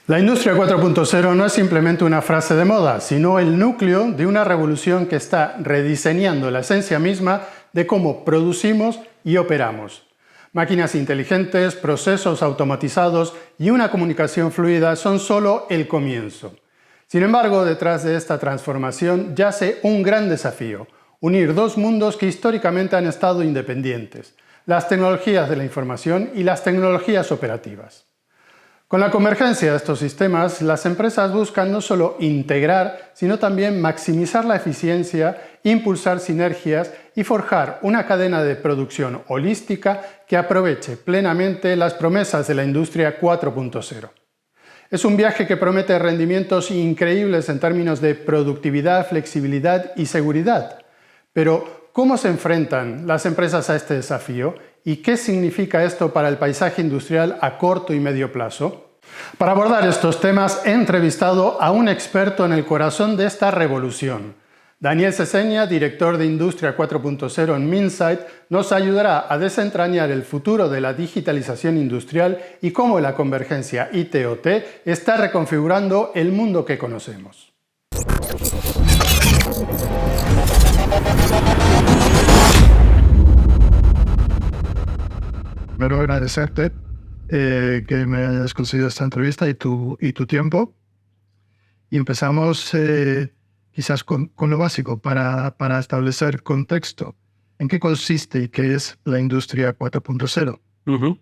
La industria 4.0 no es simplemente una frase de moda, sino el núcleo de una revolución que está rediseñando la esencia misma de cómo producimos y operamos. Máquinas inteligentes, procesos automatizados y una comunicación fluida son solo el comienzo. Sin embargo, detrás de esta transformación yace un gran desafío: unir dos mundos que históricamente han estado independientes: las tecnologías de la información y las tecnologías operativas. Con la convergencia de estos sistemas, las empresas buscan no solo integrar, sino también maximizar la eficiencia, impulsar sinergias y forjar una cadena de producción holística que aproveche plenamente las promesas de la industria 4.0. Es un viaje que promete rendimientos increíbles en términos de productividad, flexibilidad y seguridad. Pero, ¿cómo se enfrentan las empresas a este desafío? ¿Y qué significa esto para el paisaje industrial a corto y medio plazo? Para abordar estos temas he entrevistado a un experto en el corazón de esta revolución. Daniel Seseña, director de Industria 4.0 en Minsight, nos ayudará a desentrañar el futuro de la digitalización industrial y cómo la convergencia IT-OT está reconfigurando el mundo que conocemos. Primero agradecerte que me hayas concedido esta entrevista y tu tiempo. Y empezamos quizás con lo básico para establecer contexto. ¿En qué consiste y qué es la industria 4.0?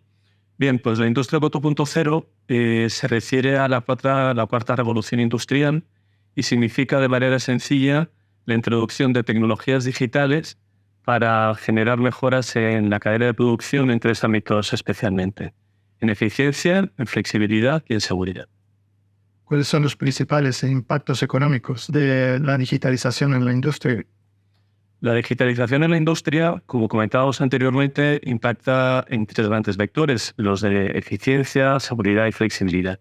Bien, pues la industria 4.0 se refiere a la cuarta revolución industrial y significa de manera sencilla la introducción de tecnologías digitales para generar mejoras en la cadena de producción en tres ámbitos especialmente: en eficiencia, en flexibilidad y en seguridad. ¿Cuáles son los principales impactos económicos de la digitalización en la industria? La digitalización en la industria, como comentábamos anteriormente, impacta en tres grandes vectores: los de eficiencia, seguridad y flexibilidad.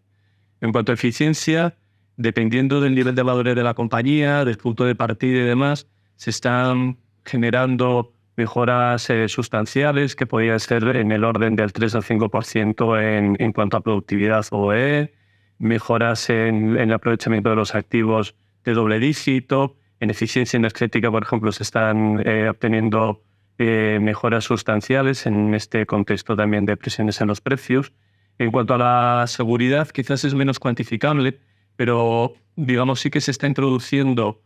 En cuanto a eficiencia, dependiendo del nivel de madurez de la compañía, del punto de partida y demás, se están generando mejoras sustanciales que podrían ser en el orden del 3 al 5% en cuanto a productividad OE, mejoras en el aprovechamiento de los activos de doble dígito. En eficiencia energética, por ejemplo, se están obteniendo mejoras sustanciales en este contexto también de presiones en los precios. En cuanto a la seguridad, quizás es menos cuantificable, pero digamos sí que se está introduciendo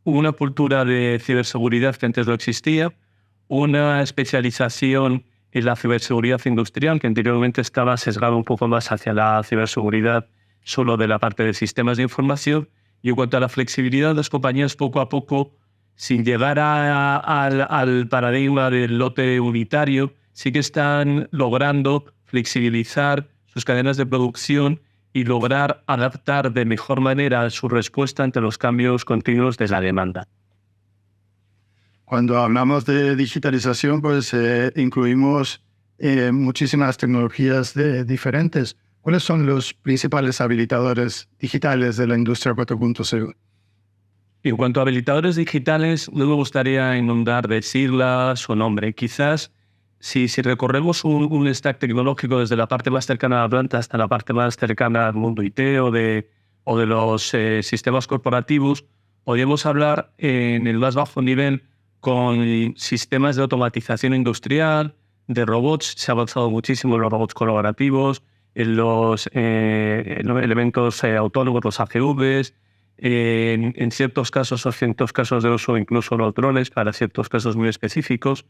una cultura de ciberseguridad que antes no existía, una especialización en la ciberseguridad industrial que anteriormente estaba sesgada un poco más hacia la ciberseguridad solo de la parte de sistemas de información. Y en cuanto a la flexibilidad, las compañías poco a poco, sin llegar al paradigma del lote unitario, sí que están logrando flexibilizar sus cadenas de producción y lograr adaptar de mejor manera su respuesta ante los cambios continuos de la demanda. Cuando hablamos de digitalización, pues incluimos muchísimas tecnologías diferentes. ¿Cuáles son los principales habilitadores digitales de la industria 4.0? En cuanto a habilitadores digitales, no me gustaría inundar de siglas o nombre. Quizás si recorremos un stack tecnológico desde la parte más cercana a la planta hasta la parte más cercana al mundo IT o de los sistemas corporativos, podríamos hablar en el más bajo nivel con sistemas de automatización industrial, de robots. Se ha avanzado muchísimo en los robots colaborativos, en los elementos autónomos, los AGVs, en ciertos casos o ciertos casos de uso incluso los drones para ciertos casos muy específicos.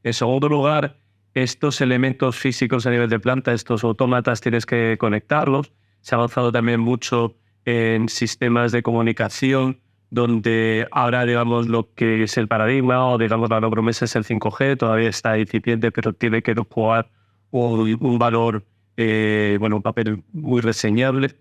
En segundo lugar, estos elementos físicos a nivel de planta, estos autómatas, tienes que conectarlos. Se ha avanzado también mucho en sistemas de comunicación, donde ahora, digamos, lo que es el paradigma o, digamos, la promesa es el 5G, todavía está incipiente, pero tiene que jugar un valor, un papel muy reseñable.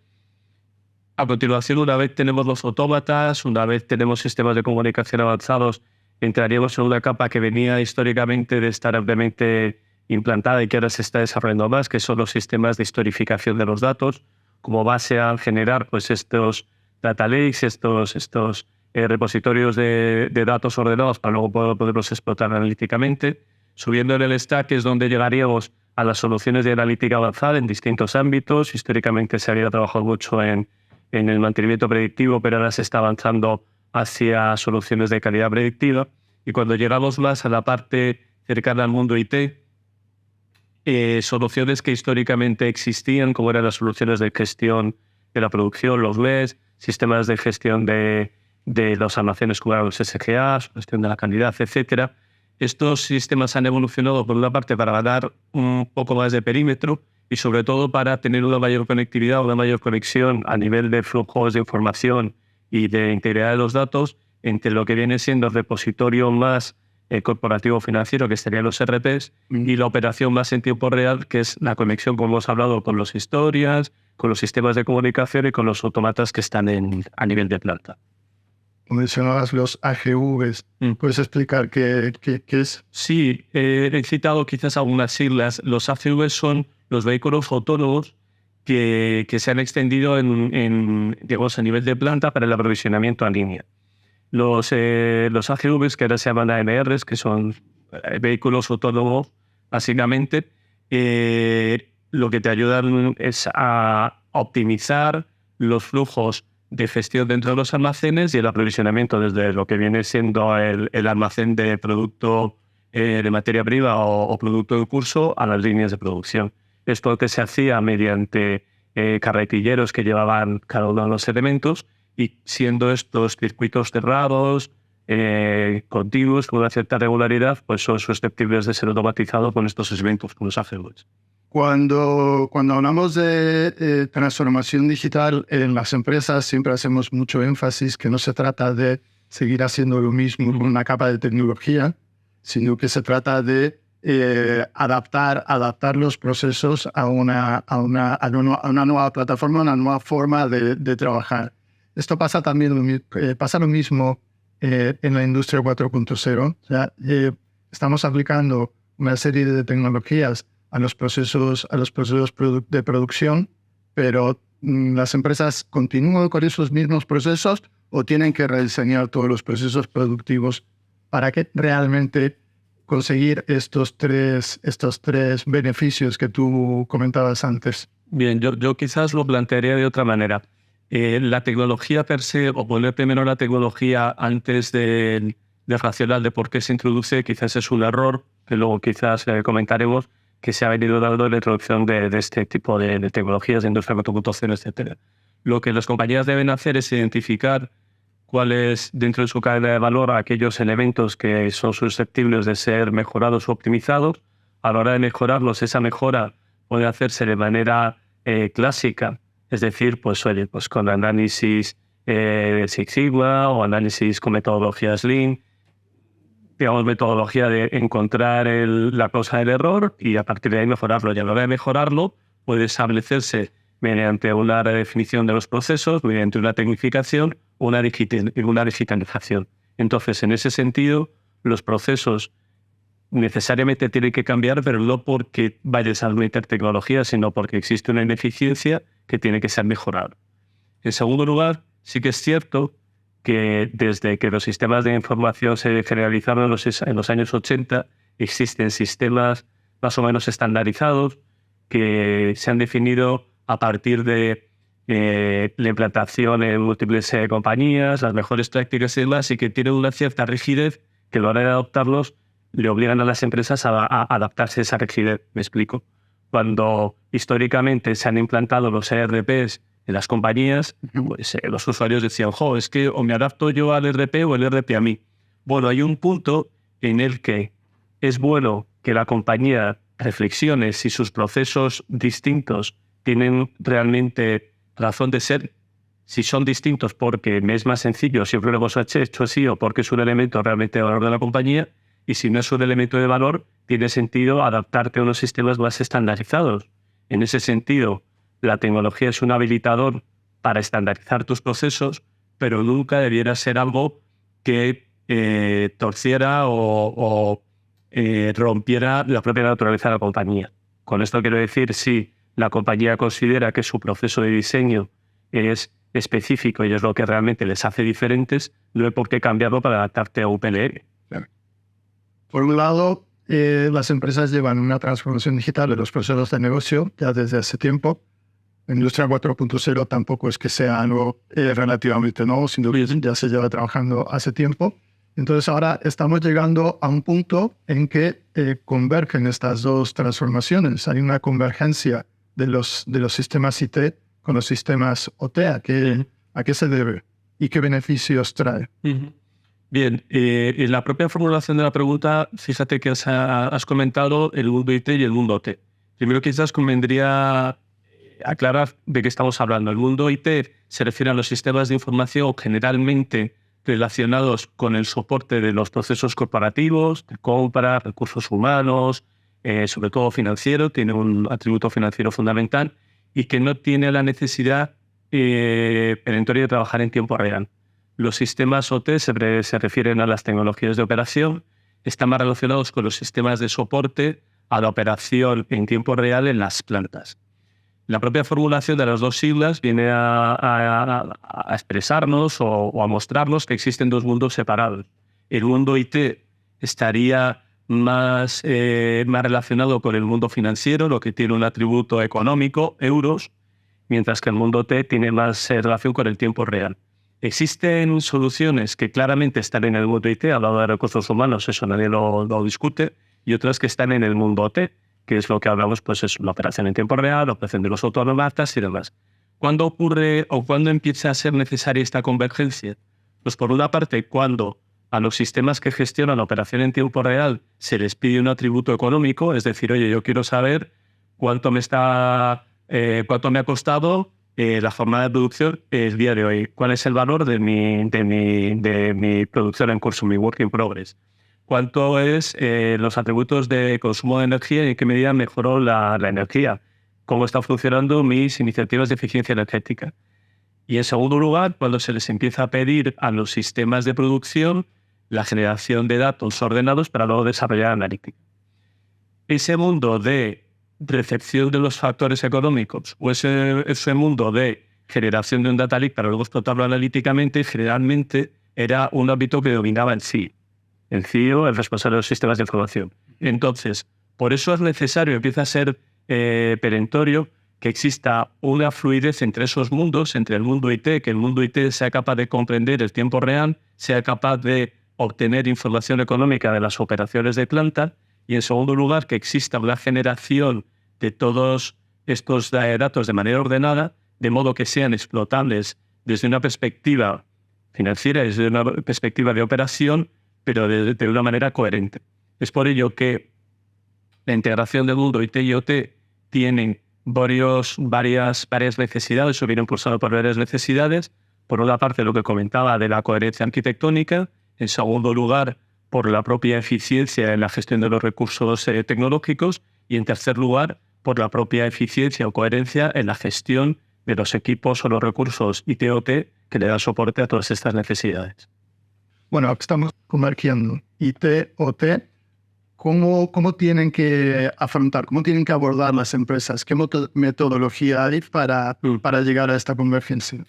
A continuación, una vez tenemos los autómatas, una vez tenemos sistemas de comunicación avanzados, entraríamos en una capa que venía históricamente de estar ampliamente implantada y que ahora se está desarrollando más, que son los sistemas de historificación de los datos, como base a generar pues estos data lakes, estos repositorios de datos ordenados para luego poderlos explotar analíticamente. Subiendo en el stack es donde llegaríamos a las soluciones de analítica avanzada en distintos ámbitos. Históricamente se había trabajado mucho en el mantenimiento predictivo, pero ahora se está avanzando hacia soluciones de calidad predictiva. Y cuando llegamos más a la parte cercana al mundo IT, soluciones que históricamente existían, como eran las soluciones de gestión de la producción, los LES, sistemas de gestión de los almacenes como eran los SGA, gestión de la calidad, etcétera. Estos sistemas han evolucionado, por una parte, para ganar un poco más de perímetro y, sobre todo, para tener una mayor conectividad, una mayor conexión a nivel de flujos de información y de integridad de los datos entre lo que viene siendo el repositorio más corporativo financiero, que serían los RPs, y la operación más en tiempo real, que es la conexión, como hemos hablado, con los historias, con los sistemas de comunicación y con los automatas que están a nivel de planta. Mencionabas los AGVs. ¿Puedes explicar qué es? Sí, he citado quizás algunas siglas. Los AGVs son los vehículos autónomos que se han extendido digamos, a nivel de planta para el aprovisionamiento en línea. Los AGVs, que ahora se llaman AMRs, que son vehículos autónomos, básicamente, lo que te ayudan es a optimizar los flujos de gestión dentro de los almacenes y el aprovisionamiento desde lo que viene siendo el almacén de producto de materia prima o producto en curso a las líneas de producción. Esto que se hacía mediante carretilleros que llevaban cada uno de los elementos, y siendo estos circuitos cerrados, continuos, con una cierta regularidad, pues son susceptibles de ser automatizados con estos elementos, con los AGVs. Cuando hablamos de transformación digital en las empresas, siempre hacemos mucho énfasis que no se trata de seguir haciendo lo mismo con una capa de tecnología, sino que se trata de adaptar los procesos a una nueva plataforma, a una nueva forma de trabajar. Esto pasa también pasa lo mismo en la industria 4.0. O sea, estamos aplicando una serie de tecnologías a los procesos de producción, pero las empresas continúan con esos mismos procesos o tienen que rediseñar todos los procesos productivos para que realmente conseguir estos tres beneficios que tú comentabas antes. Bien, yo quizás lo plantearía de otra manera. La tecnología per se, o poner primero la tecnología antes del racional de por qué se introduce, quizás es un error, que luego quizás comentaremos, que se ha venido dando en la introducción de este tipo de tecnologías de industria 4.0, etc. Lo que las compañías deben hacer es identificar cuáles, dentro de su cadena de valor, aquellos elementos que son susceptibles de ser mejorados o optimizados. A la hora de mejorarlos, esa mejora puede hacerse de manera clásica, es decir, pues con análisis Six Sigma o análisis con metodologías Lean, digamos, metodología de encontrar la causa del error y a partir de ahí mejorarlo. Y a la hora de mejorarlo puede establecerse mediante una redefinición de los procesos, mediante una tecnificación o una digitalización. Entonces, en ese sentido, los procesos necesariamente tienen que cambiar, pero no porque vayas a meter tecnología, sino porque existe una ineficiencia que tiene que ser mejorada. En segundo lugar, sí que es cierto que desde que los sistemas de información se generalizaron en los años 80, existen sistemas más o menos estandarizados que se han definido a partir de la implantación en múltiples compañías, las mejores prácticas y demás, y que tienen una cierta rigidez que a la hora de adoptarlos le obligan a las empresas a adaptarse a esa rigidez. Me explico. Cuando históricamente se han implantado los ERPs en las compañías, pues los usuarios decían, es que o me adapto yo al ERP o el ERP a mí. Bueno, hay un punto en el que es bueno que la compañía reflexione si sus procesos distintos tienen realmente razón de ser, si son distintos porque me es más sencillo, siempre lo hemos hecho así, o porque es un elemento realmente de valor de la compañía, y si no es un elemento de valor, tiene sentido adaptarte a unos sistemas más estandarizados. En ese sentido, la tecnología es un habilitador para estandarizar tus procesos, pero nunca debiera ser algo que torciera o rompiera la propia naturaleza de la compañía. Con esto quiero decir, si la compañía considera que su proceso de diseño es específico y es lo que realmente les hace diferentes, no hay por qué cambiarlo para adaptarte a un PLR. Por un lado, las empresas llevan una transformación digital de los procesos de negocio ya desde hace tiempo. La industria 4.0 tampoco es que sea algo relativamente nuevo, sino que ya se lleva trabajando hace tiempo. Entonces ahora estamos llegando a un punto en que convergen estas dos transformaciones. Hay una convergencia de los sistemas IT con los sistemas OT. ¿A qué se debe? ¿Y qué beneficios trae? Bien, en la propia formulación de la pregunta, fíjate que has comentado el mundo IT y el mundo OT. Primero quizás convendría aclarar de qué estamos hablando. El mundo IT se refiere a los sistemas de información generalmente relacionados con el soporte de los procesos corporativos, de compra, recursos humanos, sobre todo financiero, tiene un atributo financiero fundamental y que no tiene la necesidad perentoria de trabajar en tiempo real. Los sistemas OT se refieren a las tecnologías de operación, están más relacionados con los sistemas de soporte a la operación en tiempo real en las plantas. La propia formulación de las dos siglas viene a expresarnos o a mostrarnos que existen dos mundos separados. El mundo IT estaría más relacionado con el mundo financiero, lo que tiene un atributo económico, euros, mientras que el mundo OT tiene más relación con el tiempo real. Existen soluciones que claramente están en el mundo IT, hablado de recursos humanos, eso nadie lo discute, y otras que están en el mundo OT, que es lo que hablamos, pues es la operación en tiempo real, la operación de los automatas y demás. ¿Cuándo ocurre o cuándo empieza a ser necesaria esta convergencia? Pues por una parte, cuando a los sistemas que gestionan la operación en tiempo real se les pide un atributo económico, es decir, oye, yo quiero saber cuánto me ha costado la jornada de producción el día de hoy, cuál es el valor de mi producción en curso, mi work in progress. Cuánto es los atributos de consumo de energía y en qué medida mejoró la energía, cómo están funcionando mis iniciativas de eficiencia energética. Y en segundo lugar, cuando se les empieza a pedir a los sistemas de producción la generación de datos ordenados para luego desarrollar analítica. Ese mundo de recepción de los factores económicos o ese mundo de generación de un data lake para luego explotarlo analíticamente, generalmente era un ámbito que dominaba el CIO. El CIO, el responsable de los sistemas de información. Entonces, por eso es necesario, empieza a ser perentorio, que exista una fluidez entre esos mundos, entre el mundo IT, que el mundo IT sea capaz de comprender el tiempo real, sea capaz de obtener información económica de las operaciones de planta, y en segundo lugar, que exista una generación de todos estos datos de manera ordenada, de modo que sean explotables desde una perspectiva financiera, desde una perspectiva de operación, pero de una manera coherente. Es por ello que la integración del mundo IT y OT tienen varias necesidades, o viene impulsado por varias necesidades. Por una parte, lo que comentaba de la coherencia arquitectónica. En segundo lugar, por la propia eficiencia en la gestión de los recursos tecnológicos. Y en tercer lugar, por la propia eficiencia o coherencia en la gestión de los equipos o los recursos IT-OT que le dan soporte a todas estas necesidades. Bueno, estamos convergiendo IT-OT. ¿Cómo tienen que afrontar, cómo tienen que abordar las empresas? ¿Qué metodología hay para llegar a esta convergencia?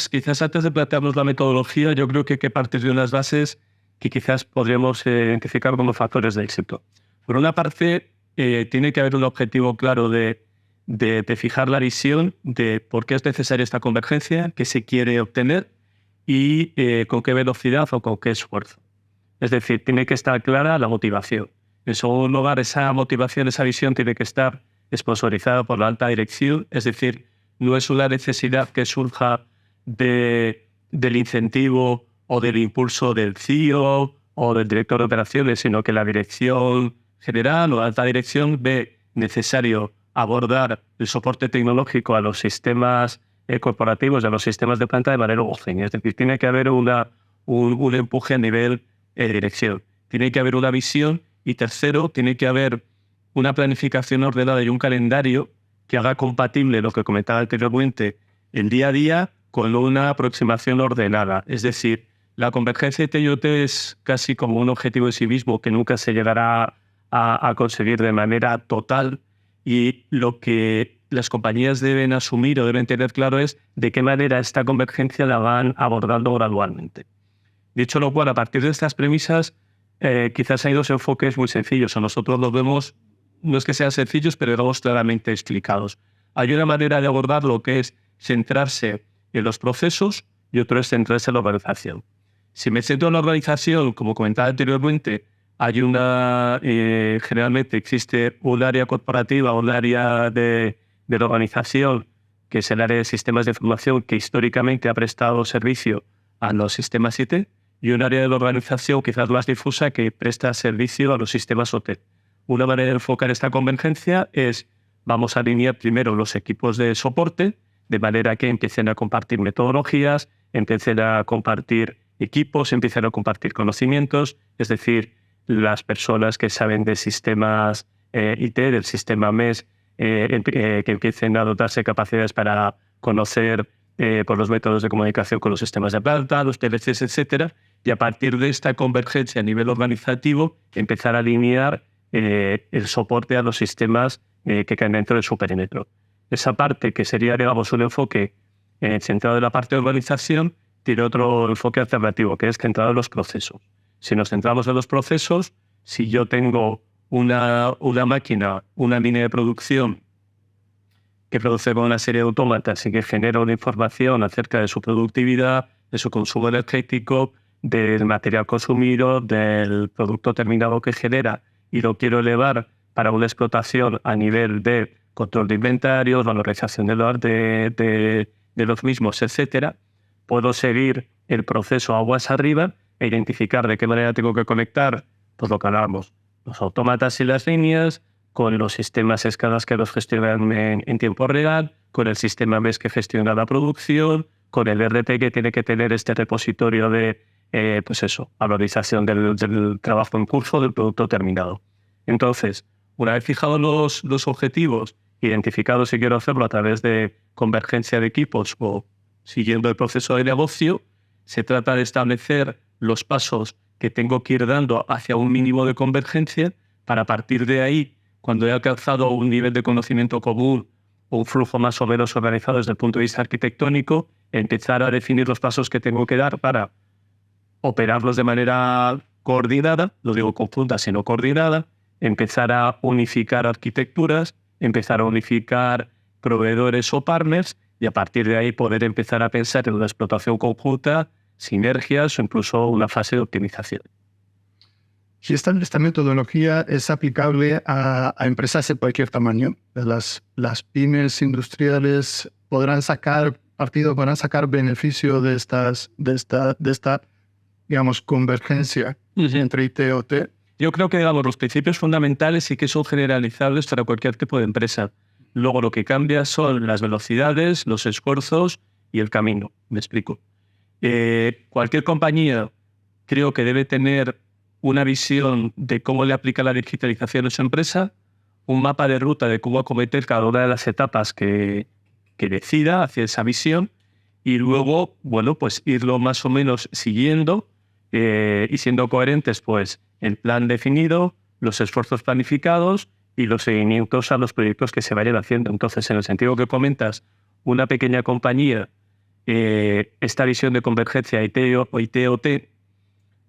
Quizás antes de plantearnos la metodología, yo creo que hay que partir de unas bases que quizás podríamos identificar como factores de éxito. Por una parte, tiene que haber un objetivo claro de fijar la visión de por qué es necesaria esta convergencia, qué se quiere obtener y con qué velocidad o con qué esfuerzo. Es decir, tiene que estar clara la motivación. En segundo lugar, esa motivación, esa visión tiene que estar sponsorizada por la alta dirección, es decir, no es una necesidad que surja del incentivo o del impulso del CIO o del director de operaciones, sino que la dirección general o la alta dirección ve necesario abordar el soporte tecnológico a los sistemas corporativos y a los sistemas de planta de manera homogénea. Es decir, tiene que haber un empuje a nivel dirección. Tiene que haber una visión. Y tercero, tiene que haber una planificación ordenada y un calendario que haga compatible lo que comentaba anteriormente, el día a día, con una aproximación ordenada. Es decir, la convergencia IT-OT es casi como un objetivo en sí mismo que nunca se llegará a conseguir de manera total, y lo que las compañías deben asumir o deben tener claro es de qué manera esta convergencia la van abordando gradualmente. Dicho lo cual, a partir de estas premisas, quizás hay dos enfoques muy sencillos. A nosotros los vemos, no es que sean sencillos, pero digamos claramente explicados. Hay una manera de abordar lo que es centrarse en los procesos y otro es centrarse en la organización. Si me centro en la organización, como comentaba anteriormente, hay generalmente existe un área corporativa, un área de la organización, que es el área de sistemas de información, que históricamente ha prestado servicio a los sistemas IT, y un área de la organización quizás más difusa que presta servicio a los sistemas OT. Una manera de enfocar esta convergencia es, vamos a alinear primero los equipos de soporte, de manera que empiecen a compartir metodologías, empiecen a compartir equipos, empiecen a compartir conocimientos, es decir, las personas que saben de sistemas IT, del sistema MES, que empiecen a dotarse de capacidades para conocer por los métodos de comunicación con los sistemas de planta, los PLCs, etcétera, y a partir de esta convergencia a nivel organizativo empezar a alinear el soporte a los sistemas que caen dentro de su perímetro. Esa parte que sería, digamos, un enfoque centrado en la parte de organización, tiene otro enfoque alternativo, que es centrado en los procesos. Si nos centramos en los procesos, si yo tengo una máquina, una línea de producción que produce con una serie de autómatas y que genera una información acerca de su productividad, de su consumo energético, del material consumido, del producto terminado que genera, y lo quiero elevar para una explotación a nivel de control de inventarios, valorización de los mismos, etcétera, puedo seguir el proceso aguas arriba e identificar de qué manera tengo que conectar, pues lo que hablamos, los autómatas y las líneas, con los sistemas escalas que los gestionan en tiempo real, con el sistema MES que gestiona la producción, con el RP que tiene que tener este repositorio de valorización del trabajo en curso, del producto terminado. Entonces, una vez fijados los objetivos, identificados si quiero hacerlo a través de convergencia de equipos o siguiendo el proceso de negocio, se trata de establecer los pasos que tengo que ir dando hacia un mínimo de convergencia para, a partir de ahí, cuando he alcanzado un nivel de conocimiento común o un flujo más o menos organizado desde el punto de vista arquitectónico, empezar a definir los pasos que tengo que dar para operarlos de manera coordinada, no digo conjunta, sino coordinada, empezar a unificar arquitecturas, empezar a unificar proveedores o partners, y a partir de ahí poder empezar a pensar en una explotación conjunta, sinergias o incluso una fase de optimización. Y esta metodología es aplicable a empresas de cualquier tamaño. Las pymes industriales podrán sacar partido, podrán sacar beneficio de esta digamos, convergencia entre IT y OT. Yo creo que, digamos, los principios fundamentales sí que son generalizables para cualquier tipo de empresa. Luego lo que cambia son las velocidades, los esfuerzos y el camino. Me explico. Cualquier compañía creo que debe tener una visión de cómo le aplica la digitalización a su empresa, un mapa de ruta de cómo acometer cada una de las etapas que decida hacia esa visión, y luego, bueno, pues irlo más o menos siguiendo y siendo coherentes, pues el plan definido, los esfuerzos planificados y los seguimientos a los proyectos que se vayan haciendo. Entonces, en el sentido que comentas, una pequeña compañía, esta visión de convergencia IT-OT,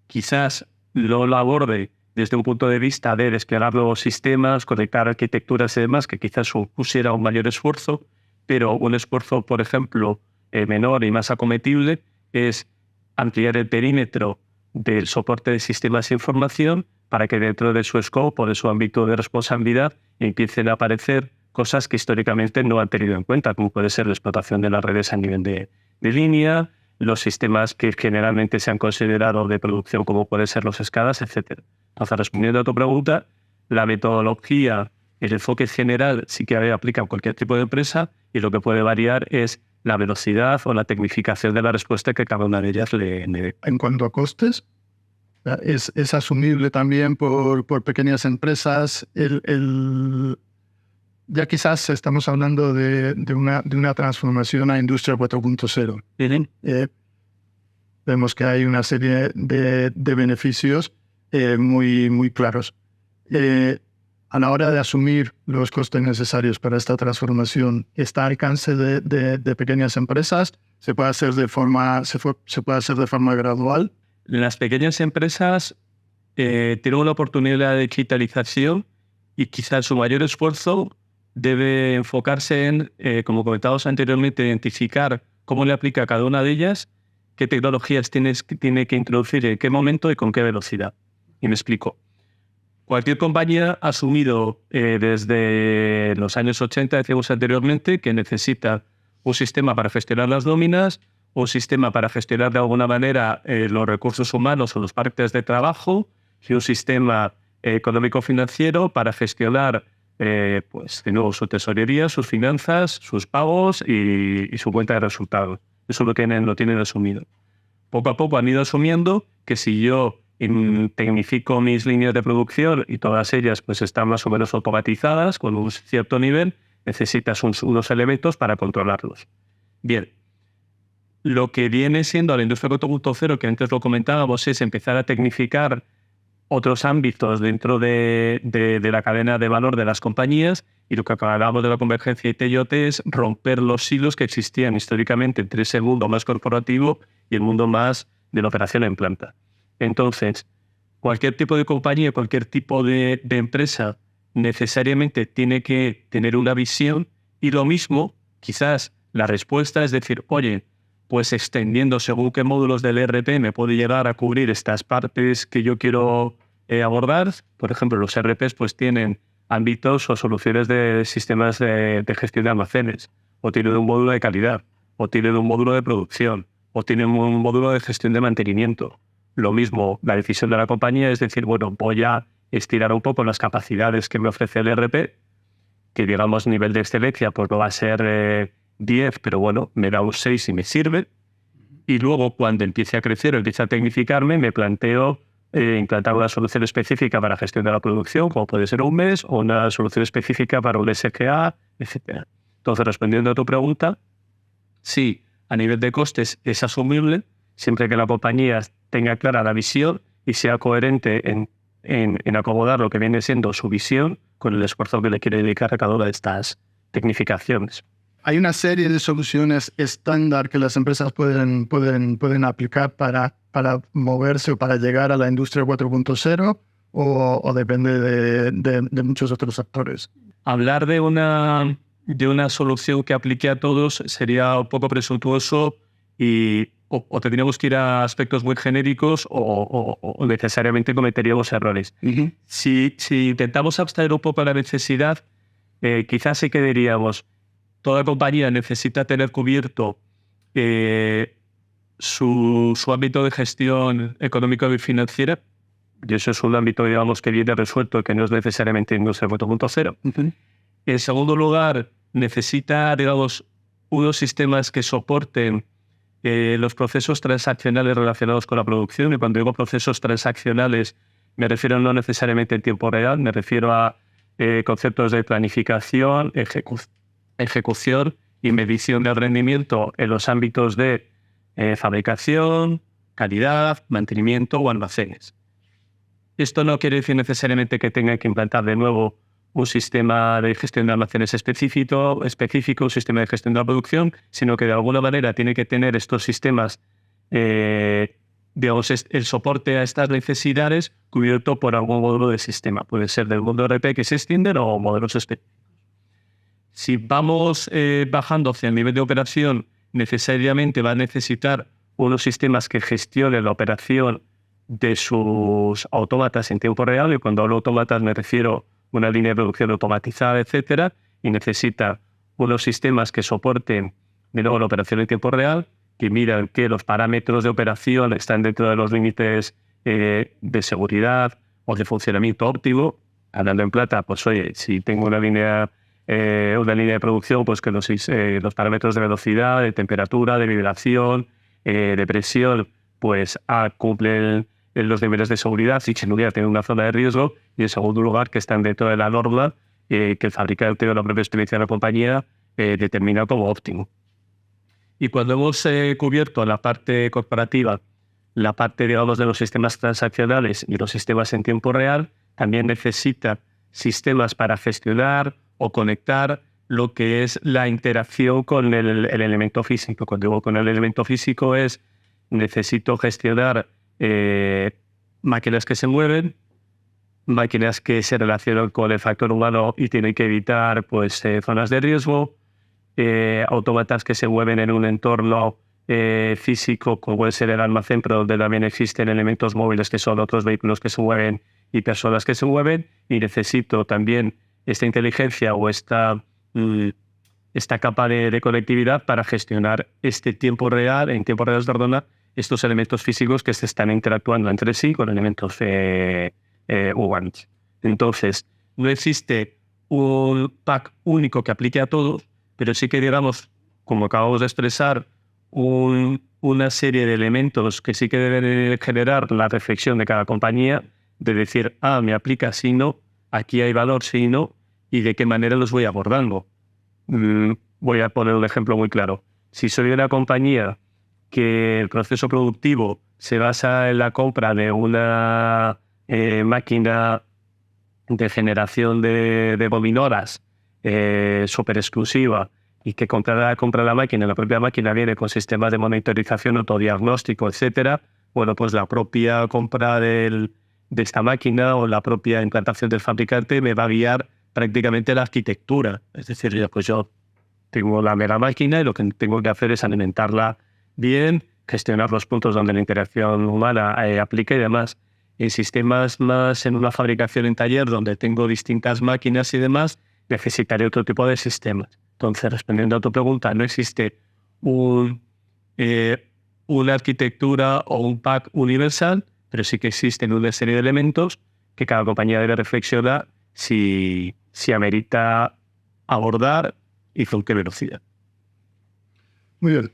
quizás lo aborde desde un punto de vista de desplegar nuevos sistemas, conectar arquitecturas y demás, que quizás supusiera un mayor esfuerzo, pero un esfuerzo, por ejemplo, menor y más acometible es ampliar el perímetro del soporte de sistemas de información para que dentro de su scope o de su ámbito de responsabilidad empiecen a aparecer cosas que históricamente no han tenido en cuenta, como puede ser la explotación de las redes a nivel de línea, los sistemas que generalmente se han considerado de producción, como pueden ser los SCADAs, etc. Entonces, respondiendo a tu pregunta, la metodología, el enfoque general sí que aplica en cualquier tipo de empresa, y lo que puede variar es la velocidad o la tecnificación de la respuesta que cada una de ellas le dé. En cuanto a costes, es asumible también por pequeñas empresas. Ya quizás estamos hablando de una transformación a Industria 4.0. Vemos que hay una serie de beneficios muy claros. A la hora de asumir los costes necesarios para esta transformación, ¿está al alcance de pequeñas empresas? ¿Se puede hacer de forma gradual? Las pequeñas empresas tiene una oportunidad de digitalización y quizás su mayor esfuerzo debe enfocarse en, como comentábamos anteriormente, identificar cómo le aplica a cada una de ellas, qué tecnologías tiene que introducir, en qué momento y con qué velocidad. Y me explico. Cualquier compañía ha asumido desde los años 80, decíamos anteriormente, que necesita un sistema para gestionar las nóminas, un sistema para gestionar de alguna manera los recursos humanos o los parques de trabajo y un sistema económico-financiero para gestionar pues, de nuevo su tesorería, sus finanzas, sus pagos y su cuenta de resultados. Eso lo tienen asumido. Poco a poco han ido asumiendo que si yo tecnifico mis líneas de producción y todas ellas pues, están más o menos automatizadas con un cierto nivel, necesitas unos elementos para controlarlos. Bien, lo que viene siendo la industria 4.0, que antes lo comentábamos, es empezar a tecnificar otros ámbitos dentro de la cadena de valor de las compañías, y lo que hablábamos de la convergencia IT-IoT es romper los silos que existían históricamente entre ese mundo más corporativo y el mundo más de la operación en planta. Entonces, cualquier tipo de compañía, cualquier tipo de empresa necesariamente tiene que tener una visión, y lo mismo, quizás la respuesta es decir, oye, pues extendiendo según qué módulos del ERP me puede llegar a cubrir estas partes que yo quiero abordar. Por ejemplo, los ERPs pues tienen ámbitos o soluciones de sistemas de gestión de almacenes, o tienen un módulo de calidad, o tienen un módulo de producción, o tienen un módulo de gestión de mantenimiento. Lo mismo, la decisión de la compañía es decir, bueno, voy a estirar un poco las capacidades que me ofrece el ERP, que digamos nivel de excelencia pues no va a ser 10, pero bueno, me da un 6 y me sirve. Y luego, cuando empiece a crecer o empiece a tecnificarme, me planteo implantar una solución específica para gestión de la producción, como puede ser un mes, o una solución específica para un SGA, etc. Entonces, respondiendo a tu pregunta, sí, a nivel de costes es asumible, siempre que la compañía tenga clara la visión y sea coherente en acomodar lo que viene siendo su visión con el esfuerzo que le quiere dedicar a cada una de estas tecnificaciones. Hay una serie de soluciones estándar que las empresas pueden aplicar para moverse o para llegar a la industria 4.0 o depende de muchos otros actores. Hablar de una solución que aplique a todos sería un poco presuntuoso y o tendríamos que ir a aspectos muy genéricos o necesariamente cometeríamos errores. Uh-huh. Si intentamos abstraer un poco la necesidad, quizás sí que diríamos toda compañía necesita tener cubierto su ámbito de gestión económica y financiera, y eso es un ámbito, digamos, que viene resuelto, que no es necesariamente industria 4.0. Uh-huh. En segundo lugar, necesita, digamos, unos sistemas que soporten los procesos transaccionales relacionados con la producción, y cuando digo procesos transaccionales me refiero no necesariamente en tiempo real, me refiero a conceptos de planificación, ejecución y medición del rendimiento en los ámbitos de fabricación, calidad, mantenimiento o almacenes. Esto no quiere decir necesariamente que tenga que implantar de nuevo un sistema de gestión de almacenes específico, un sistema de gestión de la producción, sino que de alguna manera tiene que tener estos sistemas, digamos, el soporte a estas necesidades cubierto por algún módulo de sistema. Puede ser del mundo RP que se extienden o modelos específicos. Si vamos bajando hacia el nivel de operación, necesariamente va a necesitar unos sistemas que gestionen la operación de sus autómatas en tiempo real, y cuando hablo de autómatas me refiero a una línea de producción automatizada, etcétera, y necesita unos sistemas que soporten de nuevo la operación en tiempo real, que miran que los parámetros de operación están dentro de los límites de seguridad o de funcionamiento óptimo. Hablando en plata, pues oye, si tengo una línea de producción, pues que los parámetros de velocidad, de temperatura, de vibración, de presión, pues cumplen los niveles de seguridad y que no hubiera tenido una zona de riesgo, y en segundo lugar que están dentro de la norma que el fabricante o la propia experiencia de la compañía determina como óptimo. Y cuando hemos cubierto la parte corporativa, la parte, digamos, de los sistemas transaccionales y los sistemas en tiempo real, también necesita sistemas para gestionar o conectar lo que es la interacción con el elemento físico. Cuando digo con el elemento físico necesito gestionar máquinas que se mueven, máquinas que se relacionan con el factor humano y tienen que evitar pues, zonas de riesgo, autómatas que se mueven en un entorno físico, como puede ser el almacén, pero donde también existen elementos móviles que son otros vehículos que se mueven y personas que se mueven, y necesito también esta inteligencia o esta capa de conectividad para gestionar en tiempo real, estos elementos físicos que se están interactuando entre sí con elementos urbanos. Entonces, no existe un pack único que aplique a todos, pero sí que, digamos, como acabamos de expresar, una serie de elementos que sí que deben generar la reflexión de cada compañía, de decir, me aplica sí, no, aquí hay valor sí, no, y de qué manera los voy abordando. Voy a poner un ejemplo muy claro. Si soy una compañía que el proceso productivo se basa en la compra de una máquina de generación de bobinoras súper exclusiva, y que compra la máquina, la propia máquina viene con sistemas de monitorización, autodiagnóstico, etcétera, bueno, pues la propia compra de esta máquina o la propia implantación del fabricante me va a guiar prácticamente la arquitectura. Es decir, pues yo tengo la mera máquina y lo que tengo que hacer es alimentarla bien, gestionar los puntos donde la interacción humana aplica y demás. En sistemas más en una fabricación en taller, donde tengo distintas máquinas y demás, necesitaré otro tipo de sistemas. Entonces, respondiendo a tu pregunta, no existe una arquitectura o un pack universal, pero sí que existen una serie de elementos que cada compañía debe reflexionar si amerita abordar y con qué velocidad. Muy bien.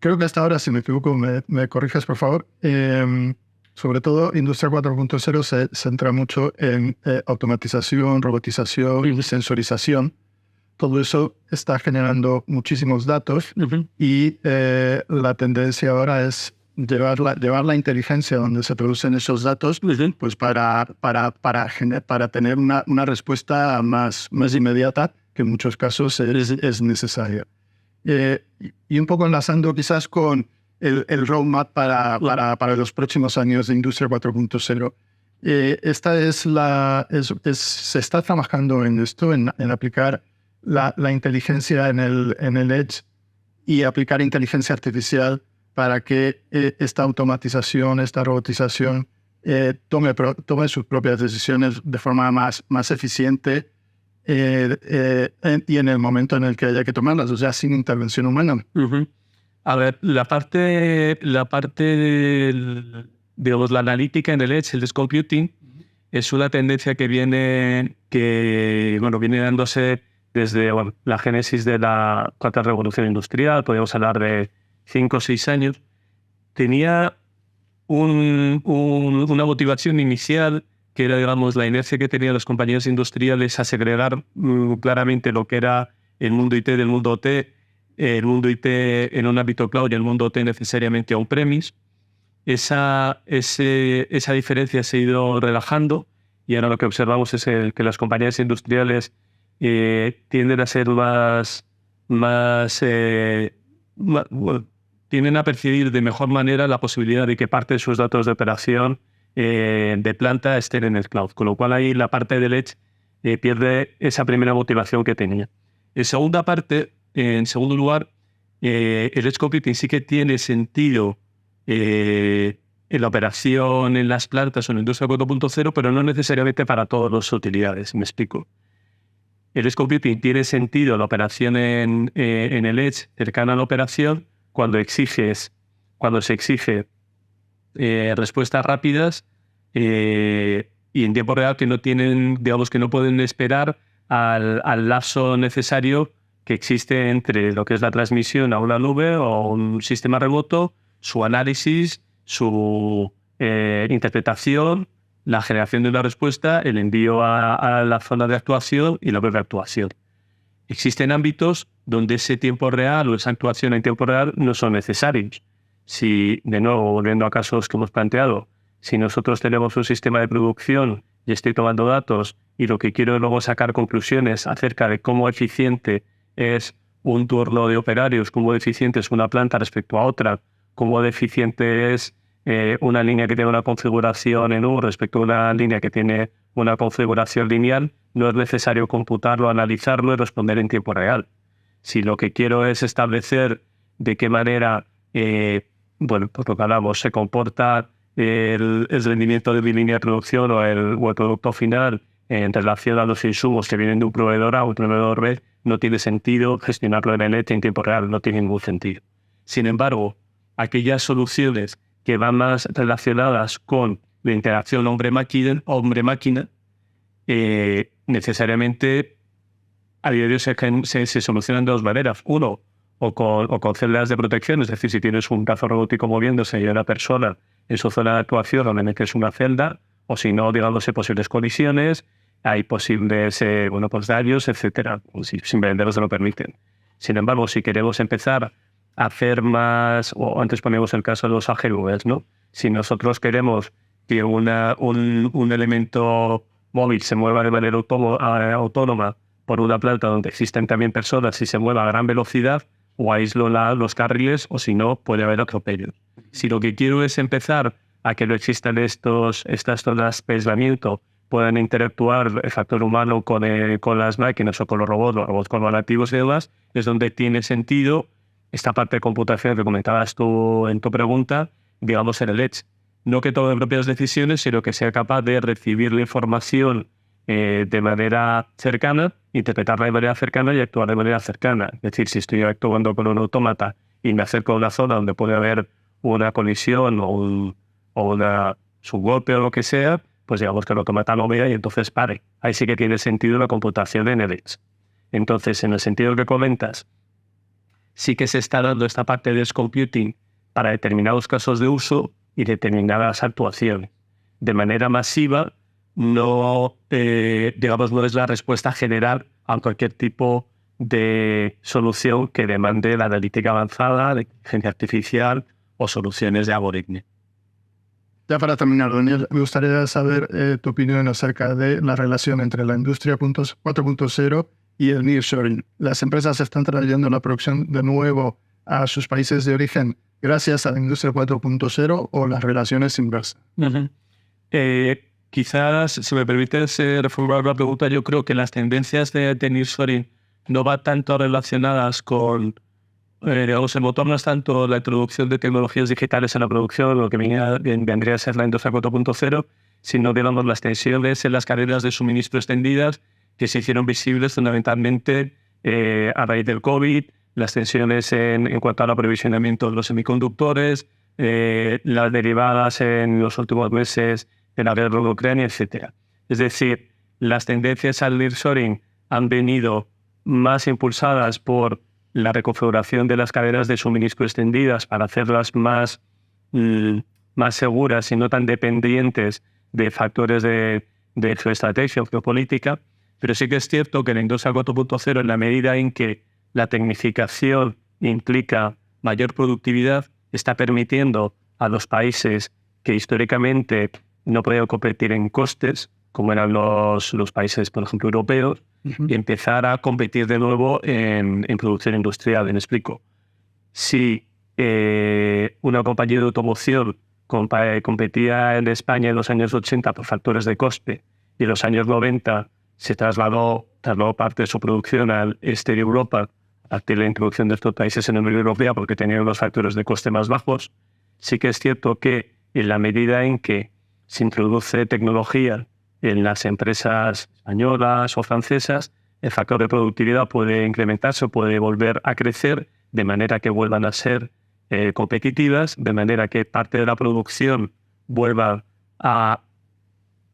Creo que hasta ahora, si me equivoco, me corriges, por favor. Sobre todo, Industria 4.0 se centra mucho en automatización, robotización y sensorización. Todo eso está generando muchísimos datos y la tendencia ahora es llevar la inteligencia donde se producen esos datos pues para tener una respuesta más inmediata, que en muchos casos es necesaria. Y un poco enlazando quizás con el roadmap para los próximos años de Industria 4.0. Se está trabajando en esto, en aplicar la inteligencia en el Edge y aplicar inteligencia artificial para que esta automatización, esta robotización tome sus propias decisiones de forma más eficiente y en el momento en el que haya que tomarlas, o sea, sin intervención humana. A ver, la parte digamos, la analítica en el Edge, el edge computing, es una tendencia que viene dándose desde la génesis de la cuarta revolución industrial. Podríamos hablar de 5 o 6 años. Tenía una motivación inicial que era, digamos, la inercia que tenían las compañías industriales a segregar claramente lo que era el mundo IT del mundo OT, el mundo IT en un ámbito cloud y el mundo OT necesariamente on-premise. Esa diferencia se ha ido relajando y ahora lo que observamos es que las compañías industriales tienden a ser tienden a percibir de mejor manera la posibilidad de que parte de sus datos de operación de planta estén en el cloud, con lo cual ahí la parte del Edge pierde esa primera motivación que tenía. En segundo lugar, el Edge Computing sí que tiene sentido en la operación en las plantas o en la industria 4.0, pero no necesariamente para todas las utilidades. Me explico. El Edge Computing tiene sentido la operación en el Edge cercana a la operación cuando se exige respuestas rápidas y en tiempo real que no tienen, digamos, que no pueden esperar al lapso necesario que existe entre lo que es la transmisión a una nube o un sistema remoto, su análisis, su interpretación, la generación de una respuesta, el envío a la zona de actuación y la propia actuación. Existen ámbitos donde ese tiempo real o esa actuación en tiempo real no son necesarios. Si, de nuevo, volviendo a casos que hemos planteado, si nosotros tenemos un sistema de producción y estoy tomando datos y lo que quiero luego sacar conclusiones acerca de cómo eficiente es un turno de operarios, cómo eficiente es una planta respecto a otra, cómo deficiente es una línea que tiene una configuración en U respecto a una línea que tiene una configuración lineal, no es necesario computarlo, analizarlo y responder en tiempo real. Si lo que quiero es establecer de qué manera, pues lo que hablamos, se comporta el rendimiento de mi línea de producción o el producto final en relación a los insumos que vienen de un proveedor A o un proveedor B, no tiene sentido gestionarlo en el ET en tiempo real, no tiene ningún sentido. Sin embargo, aquellas soluciones que van más relacionadas con la interacción hombre-máquina, necesariamente a día de hoy se solucionan de dos maneras. Uno, o con celdas de protección, es decir, si tienes un brazo robótico moviéndose y una persona en su zona de actuación donde metes una celda, o si no, digamos, hay posibles colisiones, hay posibles pues daños, etcétera, si simplemente no se lo permiten. Sin embargo, si queremos empezar a hacer más, o antes poníamos el caso de los AGVs, ¿no? Si nosotros queremos que un elemento móvil se mueva de manera autónoma por una planta donde existen también personas y se mueva a gran velocidad, o aíslo los carriles, o si no, puede haber atropellos. Si lo que quiero es empezar a que no existan estas zonas de aislamiento, puedan interactuar el factor humano con las máquinas o con los robots colaborativos y demás, es donde tiene sentido esta parte de computación que comentabas tú en tu pregunta, digamos, en el Edge. No que tome propias decisiones, sino que sea capaz de recibir la información de manera cercana, interpretarla de manera cercana y actuar de manera cercana. Es decir, si estoy actuando con un autómata y me acerco a una zona donde puede haber una colisión o un golpe o lo que sea, pues digamos que el autómata lo vea y entonces pare. Ahí sí que tiene sentido la computación en el Edge. Entonces, en el sentido que comentas, sí que se está dando esta parte de edge computing para determinados casos de uso y determinadas actuaciones. De manera masiva, no es la respuesta general a cualquier tipo de solución que demande la analítica avanzada, de inteligencia artificial o soluciones de algoritmo. Ya para terminar, Daniel, me gustaría saber tu opinión acerca de la relación entre la industria 4.0 y el nearshoring. ¿Las empresas están trayendo la producción de nuevo a sus países de origen gracias a la industria 4.0 o las relaciones inversas? Quizás, si me permites reformular la pregunta, yo creo que las tendencias de nearshoring no van tanto relacionadas con, el motor no es tanto la introducción de tecnologías digitales en la producción, lo que vendría a ser la industria 4.0, sino, digamos, las tensiones en las cadenas de suministro extendidas que se hicieron visibles fundamentalmente a raíz del COVID, las tensiones en cuanto al aprovisionamiento de los semiconductores, las derivadas en los últimos meses de la guerra de Ucrania, etc. Es decir, las tendencias al nearshoring han venido más impulsadas por la reconfiguración de las cadenas de suministro extendidas para hacerlas más seguras y no tan dependientes de factores de geoestrategia o geopolítica. Pero sí que es cierto que la industria 4.0, en la medida en que la tecnificación implica mayor productividad, está permitiendo a los países que históricamente no podían competir en costes, como eran los países, por ejemplo, europeos, y empezar a competir de nuevo en producción industrial. Me explico. Si una compañía de automoción competía en España en los años 80 por factores de coste y en los años 90 se trasladó parte de su producción al este de Europa a partir de la introducción de estos países en la Unión Europea porque tenían unos factores de coste más bajos, sí que es cierto que en la medida en que se introduce tecnología en las empresas españolas o francesas, el factor de productividad puede incrementarse o puede volver a crecer de manera que vuelvan a ser competitivas, de manera que parte de la producción vuelva a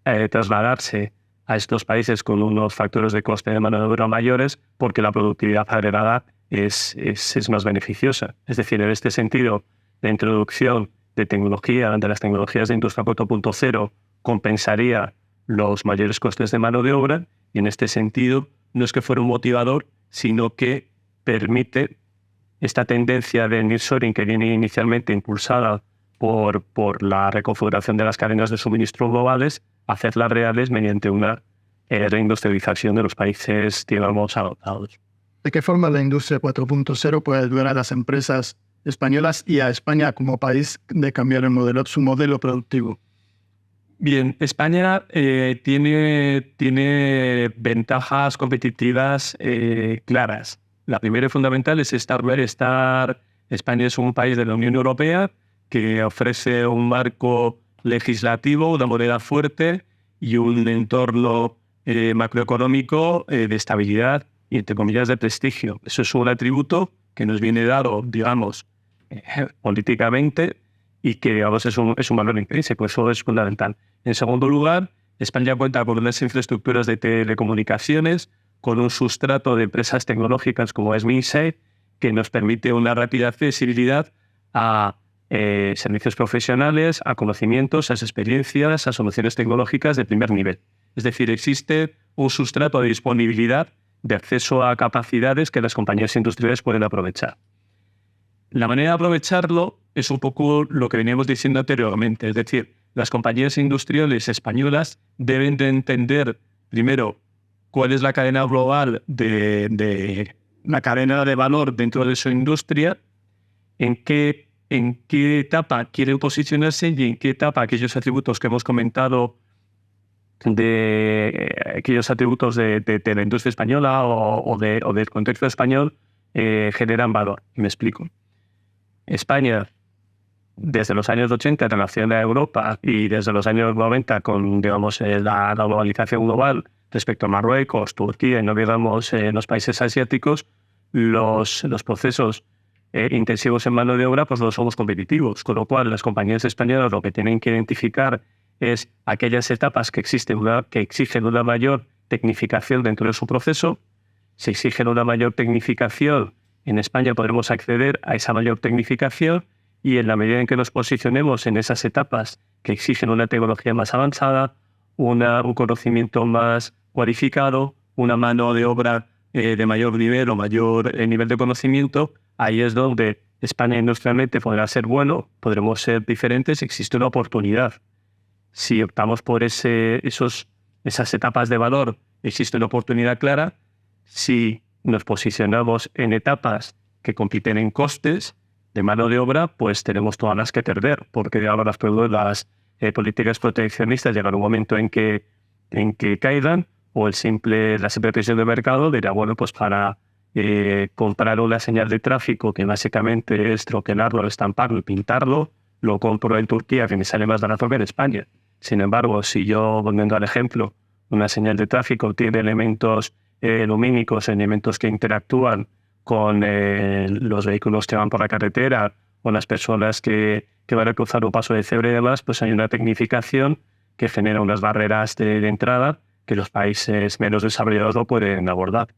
trasladarse a estos países con unos factores de coste de mano de obra mayores porque la productividad agregada es más beneficiosa. Es decir, en este sentido, la introducción de tecnología, de las tecnologías de industria 4.0 compensaría los mayores costes de mano de obra y en este sentido no es que fuera un motivador, sino que permite esta tendencia de nearshoring que viene inicialmente impulsada por la reconfiguración de las cadenas de suministro globales, hacerlas reales mediante una reindustrialización de los países, digamos, adoptados. ¿De qué forma la industria 4.0 puede ayudar a las empresas españolas y a España como país de cambiar su modelo productivo? Bien, España tiene ventajas competitivas claras. La primera y fundamental es España es un país de la Unión Europea que ofrece un marco legislativo, una moneda fuerte y un entorno macroeconómico de estabilidad y, entre comillas, de prestigio. Eso es un atributo que nos viene dado, digamos, políticamente, y que, digamos, es un valor intrínseco. Eso es fundamental. En segundo lugar, España cuenta con unas infraestructuras de telecomunicaciones, con un sustrato de empresas tecnológicas como es Minsait, que nos permite una rápida accesibilidad a servicios profesionales, a conocimientos, a experiencias, a soluciones tecnológicas de primer nivel. Es decir, existe un sustrato de disponibilidad de acceso a capacidades que las compañías industriales pueden aprovechar. La manera de aprovecharlo es un poco lo que veníamos diciendo anteriormente. Es decir, las compañías industriales españolas deben de entender, primero, cuál es la cadena global de la cadena de valor dentro de su industria, en qué etapa quieren posicionarse y en qué etapa aquellos atributos que hemos comentado aquellos atributos de la industria española o del contexto español generan valor. Me explico. España, desde los años 80 en relación a Europa y desde los años 90 con, digamos, la globalización global respecto a Marruecos, Turquía y no digamos los países asiáticos, los procesos intensivos en mano de obra pues no somos competitivos, con lo cual las compañías españolas lo que tienen que identificar es aquellas etapas que exigen una mayor tecnificación dentro de su proceso. Si exigen una mayor tecnificación, en España podremos acceder a esa mayor tecnificación y en la medida en que nos posicionemos en esas etapas que exigen una tecnología más avanzada, un conocimiento más cualificado, una mano de obra de mayor nivel o mayor nivel de conocimiento, ahí es donde España industrialmente podrá ser bueno, podremos ser diferentes, existe una oportunidad. Si optamos por esas etapas de valor, existe una oportunidad clara. Si nos posicionamos en etapas que compiten en costes de mano de obra, pues tenemos todas las que perder, porque ahora las políticas proteccionistas llegan a un momento en que caigan, o la simple presión de mercado dirá, bueno, pues para comprar una señal de tráfico que básicamente es troquelarlo, estamparlo y pintarlo, lo compro en Turquía, que me sale más barato que en España. Sin embargo, si yo, volviendo al ejemplo, una señal de tráfico tiene elementos lumínicos, elementos que interactúan con los vehículos que van por la carretera o las personas que van a cruzar un paso de cebra y demás, pues hay una tecnificación que genera unas barreras de entrada que los países menos desarrollados no pueden abordar.